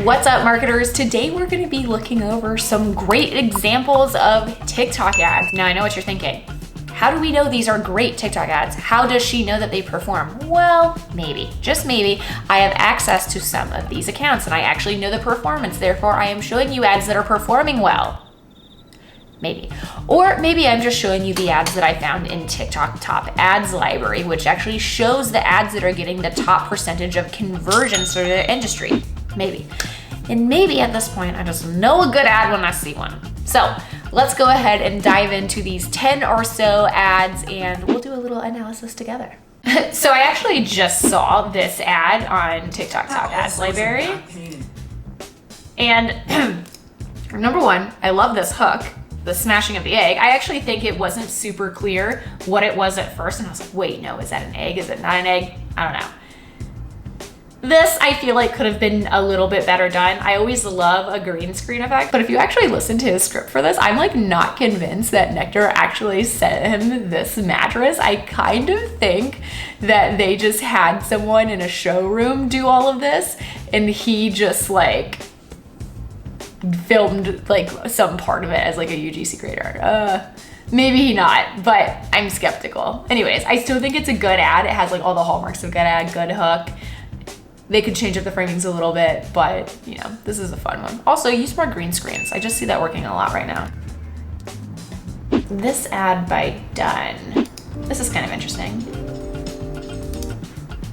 What's up, marketers? Today we're going to be looking over some great examples of TikTok ads. Now I know what you're thinking. How do we know these are great TikTok ads? How does she know that they perform? Well, maybe, just maybe, I have access to some of these accounts and I actually know the performance. Therefore, I am showing you ads that are performing well. Maybe. Or maybe I'm just showing you the ads that I found in TikTok Top Ads library, which actually shows the ads that are getting the top percentage of conversions for their industry. Maybe. And maybe at this point, I just know a good ad when I see one. So let's go ahead and dive into these 10 or so ads and we'll do a little analysis together. So I actually just saw this ad on TikTok Top Ads library. And number one, I love this hook, the smashing of the egg. I actually think it wasn't super clear what it was at first. And I was like, wait, no, is that an egg? Is it not an egg? I don't know. This, I feel like, could have been a little bit better done. I always love a green screen effect, but if you actually listen to his script for this, I'm like not convinced that Nectar actually sent him this mattress. I kind of think that they just had someone in a showroom do all of this and he just like filmed like some part of it as like a UGC creator. Maybe not, but I'm skeptical. Anyways, I still think it's a good ad. It has like all the hallmarks of good ad, good hook. They could change up the framings a little bit, but you know, this is a fun one. Also, use more green screens. I just see that working a lot right now. This ad by Dunn. This is kind of interesting.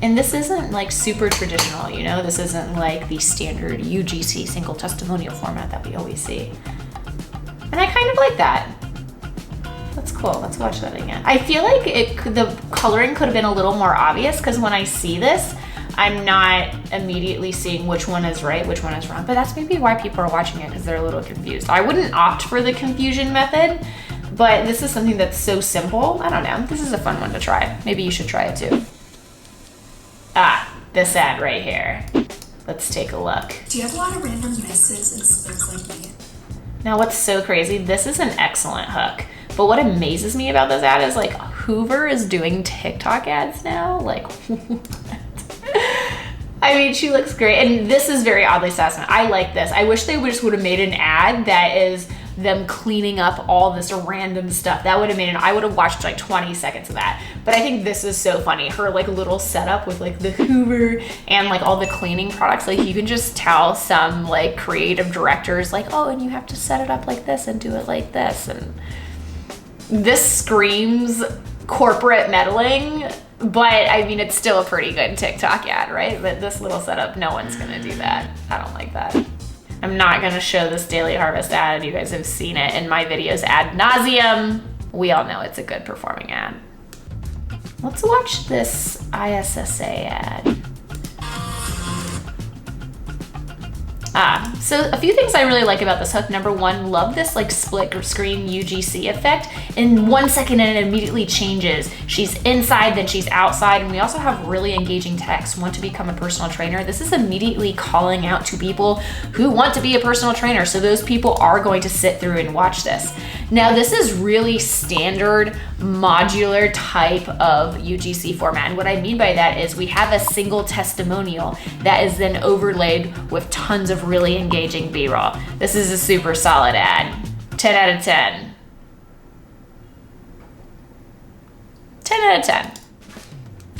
And this isn't like super traditional, you know? This isn't like the standard UGC single testimonial format that we always see. And I kind of like that. That's cool, let's watch that again. I feel like the coloring could have been a little more obvious because when I see this, I'm not immediately seeing which one is right, which one is wrong, but that's maybe why people are watching it because they're a little confused. I wouldn't opt for the confusion method, but this is something that's so simple. I don't know, this is a fun one to try. Maybe you should try it too. This ad right here. Let's take a look. Do you have a lot of random misses and slips like me? Now what's so crazy, this is an excellent hook, but what amazes me about this ad is like Hoover is doing TikTok ads now, like I mean, she looks great. And this is very oddly satisfying. I like this. I wish they just would have made an ad that is them cleaning up all this random stuff. That would have made I would have watched like 20 seconds of that. But I think this is so funny. Her like little setup with like the Hoover and like all the cleaning products. Like you can just tell some like creative directors like, oh, and you have to set it up like this and do it like this. And this screams corporate meddling. But I mean, it's still a pretty good TikTok ad, right? But this little setup, no one's gonna do that. I don't like that. I'm not gonna show this Daily Harvest ad. You guys have seen it in my videos ad nauseum. We all know it's a good performing ad. Let's watch this ISSA ad. So a few things I really like about this hook. Number one, love this like split screen UGC effect. In 1 second and it immediately changes. She's inside, then she's outside. And we also have really engaging text. Want to become a personal trainer? This is immediately calling out to people who want to be a personal trainer. So those people are going to sit through and watch this. Now this is really standard modular type of UGC format. And what I mean by that is we have a single testimonial that is then overlaid with tons of really engaging B-roll. This is a super solid ad. 10 out of 10. 10 out of 10.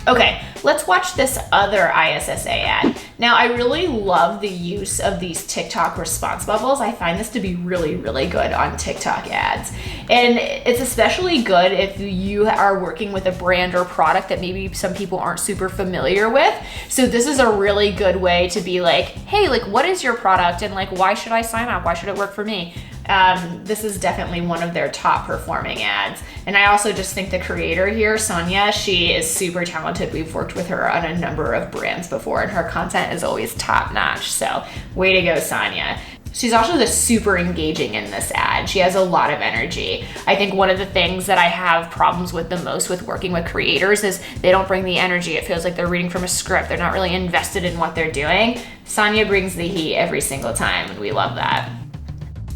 Okay, let's watch this other ISSA ad. Now, I really love the use of these TikTok response bubbles. I find this to be really, really good on TikTok ads. And it's especially good if you are working with a brand or product that maybe some people aren't super familiar with. So this is a really good way to be like, hey, like, what is your product? And like, why should I sign up? Why should it work for me? This is definitely one of their top performing ads. And I also just think the creator here, Sonia, she is super talented. We've worked with her on a number of brands before and her content is always top notch. So way to go, Sonia. She's also just super engaging in this ad. She has a lot of energy. I think one of the things that I have problems with the most with working with creators is they don't bring the energy. It feels like they're reading from a script. They're not really invested in what they're doing. Sonia brings the heat every single time and we love that.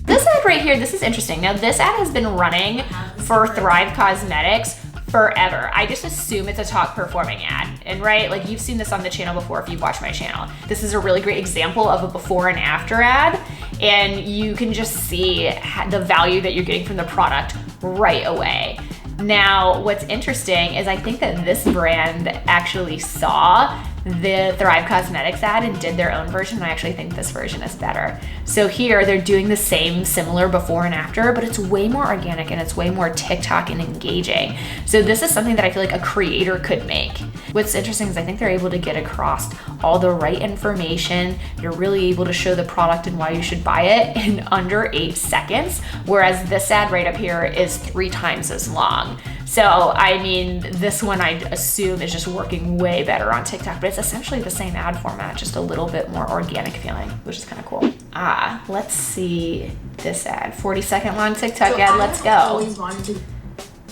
This ad right here, this is interesting. Now this ad has been running for Thrive Cosmetics forever. I just assume it's a top performing ad. And right, like you've seen this on the channel before if you've watched my channel. This is a really great example of a before and after ad. And you can just see the value that you're getting from the product right away. Now, what's interesting is I think that this brand actually saw the Thrive Cosmetics ad and did their own version. I actually think this version is better. So here they're doing the same similar before and after, but it's way more organic and it's way more TikTok and engaging. So this is something that I feel like a creator could make. What's interesting is I think they're able to get across all the right information. You're really able to show the product and why you should buy it in under 8 seconds, whereas this ad right up here is 3 times as long. So, I mean, this one I assume is just working way better on TikTok, but it's essentially the same ad format, just a little bit more organic feeling, which is kind of cool. Let's see this ad. 40-second long TikTok ad, let's go.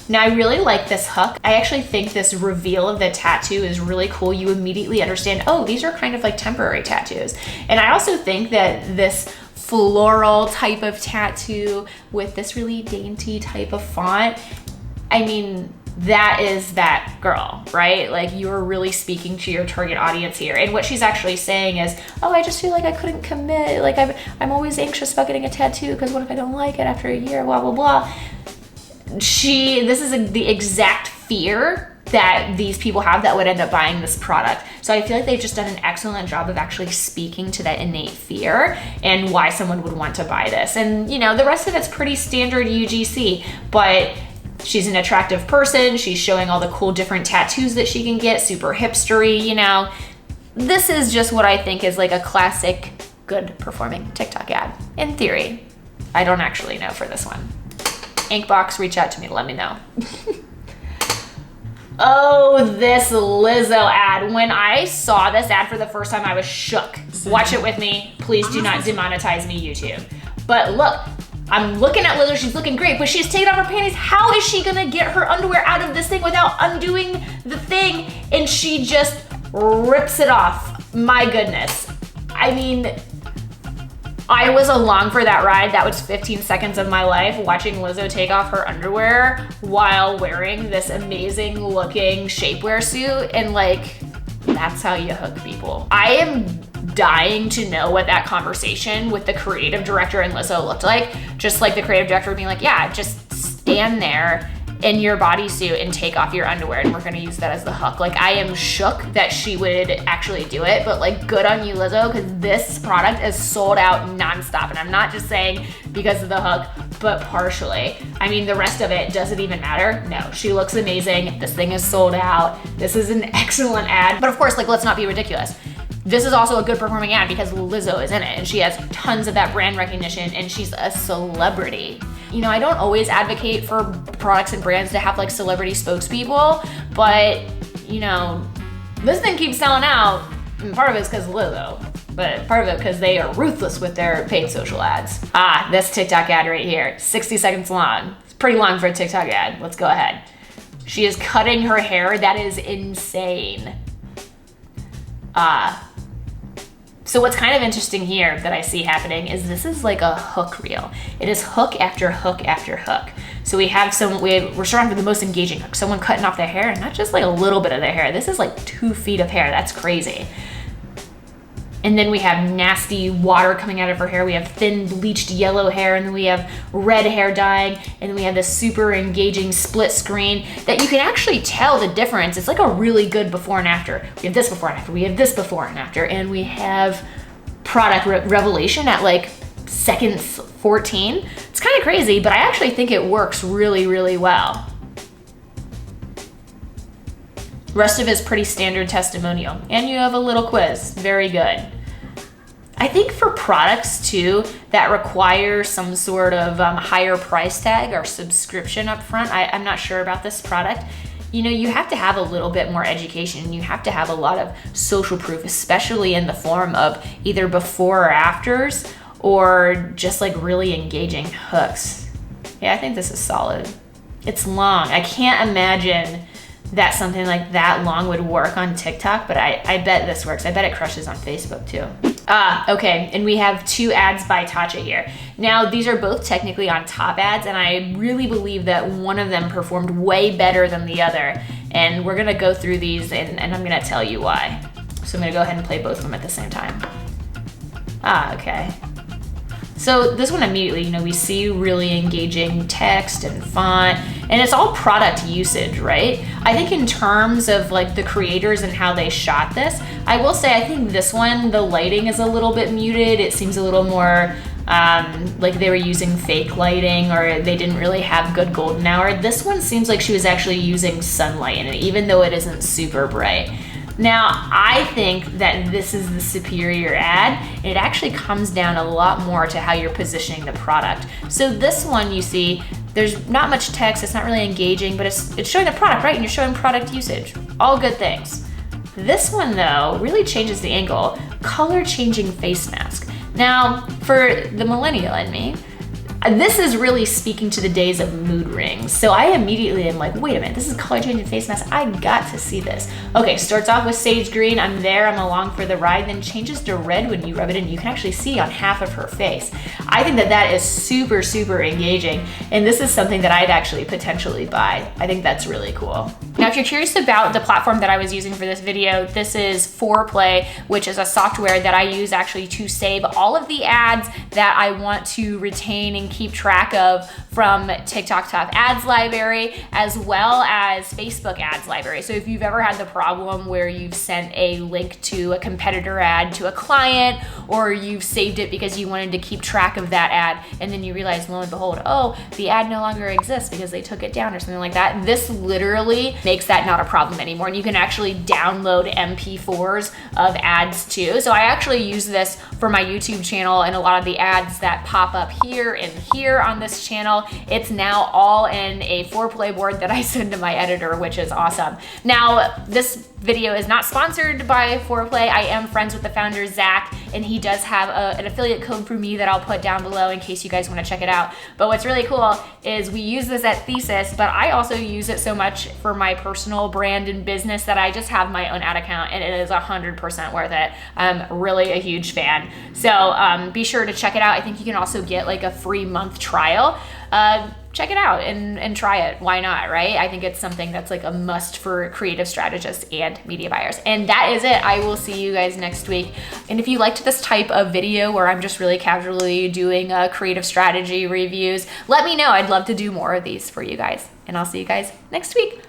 Now, I really like this hook. I actually think this reveal of the tattoo is really cool. You immediately understand, oh, these are kind of like temporary tattoos. And I also think that this floral type of tattoo with this really dainty type of font, I mean, that is that girl, right? Like you're really speaking to your target audience here. And what she's actually saying is, oh, I just feel like I couldn't commit. Like I'm always anxious about getting a tattoo because what if I don't like it after a year, blah, blah, blah. This is the exact fear that these people have that would end up buying this product. So I feel like they've just done an excellent job of actually speaking to that innate fear and why someone would want to buy this. And you know, the rest of it's pretty standard UGC, but she's an attractive person. She's showing all the cool different tattoos that she can get, super hipstery, you know. This is just what I think is like a classic good performing TikTok ad, in theory. I don't actually know for this one. Inkbox, reach out to me to let me know. Oh, this Lizzo ad. When I saw this ad for the first time, I was shook. Watch it with me. Please do not demonetize me, YouTube. But look, I'm looking at Lizzo, she's looking great, but she's taken off her panties. How is she gonna get her underwear out of this thing without undoing the thing? And she just rips it off. My goodness. I mean, I was along for that ride. That was 15 seconds of my life watching Lizzo take off her underwear while wearing this amazing looking shapewear suit. And like, that's how you hook people. I am dying to know what that conversation with the creative director and Lizzo looked like. Just like the creative director being like, yeah, just stand there in your bodysuit and take off your underwear and we're gonna use that as the hook. Like I am shook that she would actually do it, but like good on you, Lizzo, because this product is sold out nonstop. And I'm not just saying because of the hook, but partially. I mean, the rest of it, does it even matter? No, she looks amazing. This thing is sold out. This is an excellent ad. But of course, like let's not be ridiculous. This is also a good performing ad because Lizzo is in it and she has tons of that brand recognition and she's a celebrity. You know, I don't always advocate for products and brands to have like celebrity spokespeople, but you know, this thing keeps selling out. And part of it's because of Lizzo, but part of it because they are ruthless with their paid social ads. This TikTok ad right here, 60 seconds long. It's pretty long for a TikTok ad. Let's go ahead. She is cutting her hair. That is insane. So what's kind of interesting here that I see happening is this is like a hook reel. It is hook after hook after hook. So we're starting with the most engaging hook. Someone cutting off their hair, and not just like a little bit of their hair. This is like 2 feet of hair. That's crazy. And then we have nasty water coming out of her hair. We have thin bleached yellow hair, and then we have red hair dyeing, and then we have this super engaging split screen that you can actually tell the difference. It's like a really good before and after. We have this before and after, we have this before and after, and we have product revelation at like second 14. It's kind of crazy, but I actually think it works really, really well. Rest of it is pretty standard testimonial. And you have a little quiz. Very good. I think for products too that require some sort of higher price tag or subscription up front, I'm not sure about this product. You know, you have to have a little bit more education. You have to have a lot of social proof, especially in the form of either before or afters or just like really engaging hooks. Yeah, I think this is solid. It's long. I can't imagine that something like that long would work on TikTok, but I bet this works. I bet it crushes on Facebook too. Okay, and we have 2 ads by Tachta here. Now, these are both technically on top ads, and I really believe that one of them performed way better than the other. And we're gonna go through these, and I'm gonna tell you why. So I'm gonna go ahead and play both of them at the same time. Okay. So this one immediately, we see really engaging text and font, and it's all product usage, right? I think in terms of like the creators and how they shot this, I will say I think this one, the lighting is a little bit muted. It seems a little more like they were using fake lighting, or they didn't really have good golden hour. This one seems like she was actually using sunlight in it, even though it isn't super bright. Now, I think that this is the superior ad. It actually comes down a lot more to how you're positioning the product. So this one, you see, there's not much text, it's not really engaging, but it's showing the product, right? And you're showing product usage. All good things. This one, though, really changes the angle. Color changing face mask. Now, for the millennial in me, this is really speaking to the days of mood rings. So I immediately am like, wait a minute, this is color changing face mask. I got to see this. Okay, starts off with sage green. I'm there, I'm along for the ride, then changes to red when you rub it in. You can actually see on half of her face. I think that that is super, super engaging. And this is something that I'd actually potentially buy. I think that's really cool. Now, if you're curious about the platform that I was using for this video, this is Foreplay, which is a software that I use actually to save all of the ads that I want to retain and keep track of from TikTok Top Ads library, as well as Facebook ads library. So if you've ever had the problem where you've sent a link to a competitor ad to a client, or you've saved it because you wanted to keep track of that ad, and then you realize, lo and behold, oh, the ad no longer exists because they took it down or something like that, this literally makes that not a problem anymore. And you can actually download MP4s of ads too. So I actually use this for my YouTube channel, and a lot of the ads that pop up here and here on this channel, it's now all in a Foreplay board that I send to my editor, which is awesome. Now, this video is not sponsored by Foreplay. I am friends with the founder, Zach, and he does have an affiliate code for me that I'll put down below in case you guys want to check it out. But what's really cool is we use this at Thesis, but I also use it so much for my personal brand and business that I just have my own ad account, and it is 100% worth it. I'm really a huge fan. So be sure to check it out. I think you can also get like a free month trial. Check it out and try it. Why not, right? I think it's something that's like a must for creative strategists and media buyers. And that is it. I will see you guys next week. And if you liked this type of video where I'm just really casually doing creative strategy reviews, let me know. I'd love to do more of these for you guys. And I'll see you guys next week.